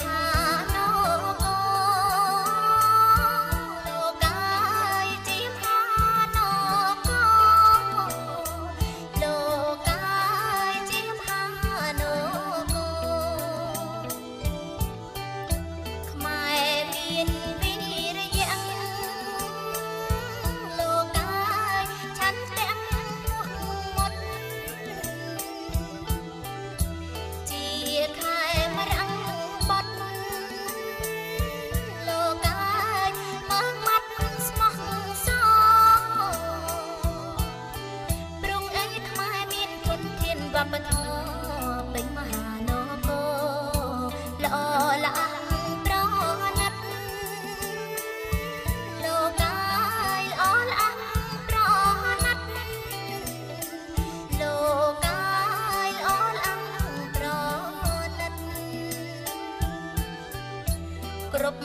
ហានគរលោកកាយជាមហានគរលោកកាយជាមហានគរខ្មែរមានវីរយៈលោកកាយឆន្ទៈមុតជាខែមរាំងបត់លោកកាយមើងមាត់ស្មោះសរព្រងអីខ្មែរមានធនធានវប្បធម៌ពេញមហានគរល្អល្អប្រណិតលោកកាយល្អល្អប្រណិតលោកកាយល្អល្អប្រណិតគ្រប់